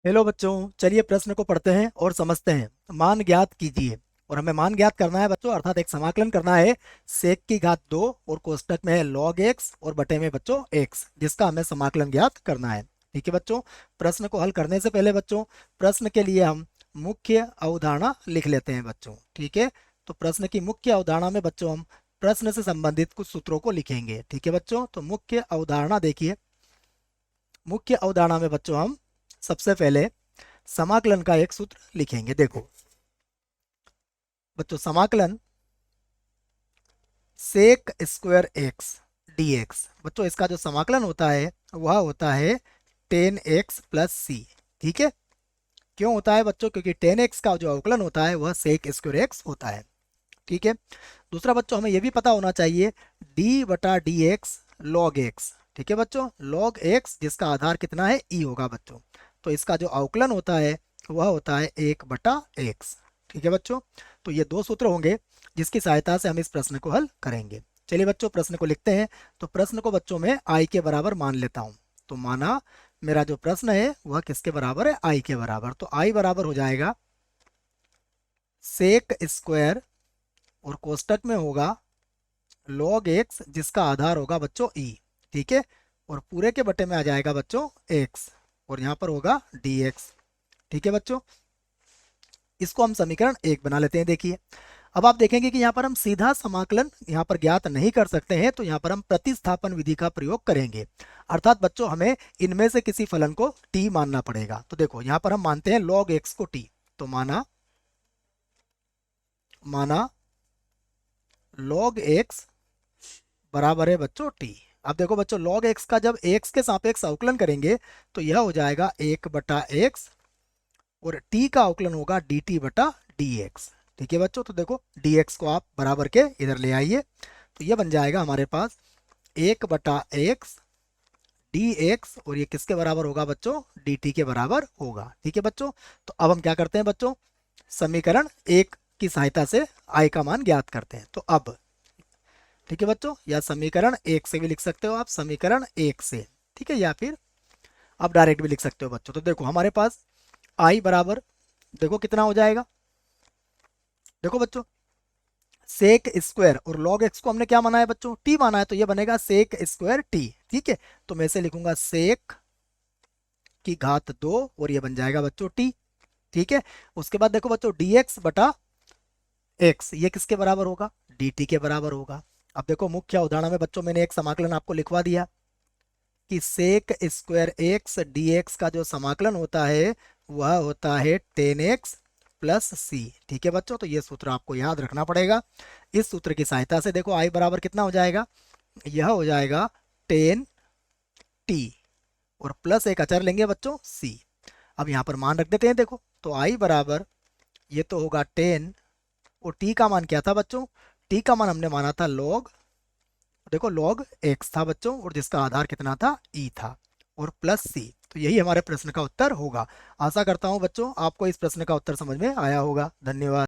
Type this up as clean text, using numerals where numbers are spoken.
Hello बच्चों, चलिए प्रश्न को पढ़ते हैं और समझते हैं। मान ज्ञात कीजिए। और हमें मान ज्ञात करना है बच्चों, अर्थात एक समाकलन करना है सेक की घात 2 और कोष्टक में है लॉग एक्स और बटे में बच्चों एक्स, जिसका हमें समाकलन ज्ञात करना है। ठीक है बच्चों। प्रश्न को हल करने से पहले बच्चों, प्रश्न के लिए हम मुख्य अवधारणा लिख लेते हैं बच्चों। ठीक है। तो प्रश्न की मुख्य अवधारणा में बच्चों हम प्रश्न से संबंधित कुछ सूत्रों को लिखेंगे। ठीक है बच्चों। तो मुख्य अवधारणा देखिए। मुख्य अवधारणा में बच्चों हम सबसे पहले समाकलन का एक सूत्र लिखेंगे। देखो बच्चों, समाकलन sec square x d x, बच्चों इसका जो समाकलन होता है वह होता है 10x प्लस सी। ठीक है। क्यों होता है बच्चों? क्योंकि 10x का जो अवकलन होता है वह सेक स्क्वायर एक्स होता है। ठीक है। दूसरा बच्चों, हमें यह भी पता होना चाहिए डी बटा डी एक्स लॉग एक्स। ठीक है बच्चों, लॉग एक्स जिसका आधार कितना है ई होगा बच्चों। तो इसका जो अवकलन होता है वह होता है 1/x। ठीक है बच्चों। तो ये दो सूत्र होंगे जिसकी सहायता से हम इस प्रश्न को हल करेंगे। चलिए बच्चों, प्रश्न को लिखते हैं। तो प्रश्न को बच्चों में आई के बराबर मान लेता हूं। तो माना मेरा जो प्रश्न है वह किसके बराबर है? आई के बराबर। तो आई बराबर हो जाएगा सेक स्क्वायर और कोष्टक में होगा लॉग एक्स जिसका आधार होगा बच्चों ई। ठीक है। और पूरे के बटे में आ जाएगा बच्चों एक्स, और यहाँ पर होगा डी एक्स। ठीक है बच्चों। इसको हम समीकरण 1 बना लेते हैं। देखिए, अब आप देखेंगे कि यहाँ पर हम सीधा समाकलन यहाँ पर ज्ञात नहीं कर सकते हैं, तो यहाँ पर हम प्रतिस्थापन विधि का प्रयोग करेंगे। अर्थात बच्चों हमें इनमें से किसी फलन को t मानना पड़ेगा। तो देखो यहाँ पर हम मानते हैं log x को t। तो माना माना log x बराबर है बच्चों t। अब देखो बच्चों, log x का जब x के सापेक्ष अवकलन करेंगे तो यह हो जाएगा 1/x, और t का अवकलन होगा dt बटा dx। ठीक है बच्चों। तो देखो dx को आप बराबर के इधर ले आइए, तो यह बन जाएगा हमारे पास 1/x dx, और ये किसके बराबर होगा बच्चों? dt के बराबर होगा। ठीक है बच्चों। तो अब हम क्या करते हैं बच्चों? समीकरण 1 की सहायता से i का मान ज्ञात करते हैं। तो अब ठीक है बच्चों, या समीकरण 1 से भी लिख सकते हो आप, समीकरण 1 से। ठीक है, या फिर आप डायरेक्ट भी लिख सकते हो बच्चों। तो देखो हमारे पास i बराबर, देखो कितना हो जाएगा। देखो बच्चों, सेक स्क्वायर और लॉग एक्स को हमने क्या माना है बच्चों? टी माना है, तो ये बनेगा सेक स्क्वायर टी। ठीक है। तो मैं इसे लिखूंगा सेक की घात 2, और ये बन जाएगा बच्चों टी। ठीक है। उसके बाद देखो बच्चों, dx बटा x ये किसके बराबर होगा? dt के बराबर होगा। अब देखो मुख्य अवधारणा में बच्चों मैंने एक समाकलन आपको लिखवा दिया कि सेक स्क्वायर एक्स dx का जो समाकलन होता है वह होता है 10x प्लस सी। ठीक है बच्चों। तो ये सूत्र आपको याद रखना पड़ेगा। इस सूत्र की सहायता से देखो आई बराबर कितना हो जाएगा? यह हो जाएगा 10t, और प्लस एक अचर लेंगे बच्चों c। अब यहाँ पर मान रख देते हैं। देखो तो आई बराबर, ये तो होगा 10, और t का मान क्या था बच्चों? t का मान हमने माना था log, देखो log x था बच्चों, और जिसका आधार कितना था? e था, और प्लस c। तो यही हमारे प्रश्न का उत्तर होगा। आशा करता हूं बच्चों आपको इस प्रश्न का उत्तर समझ में आया होगा। धन्यवाद।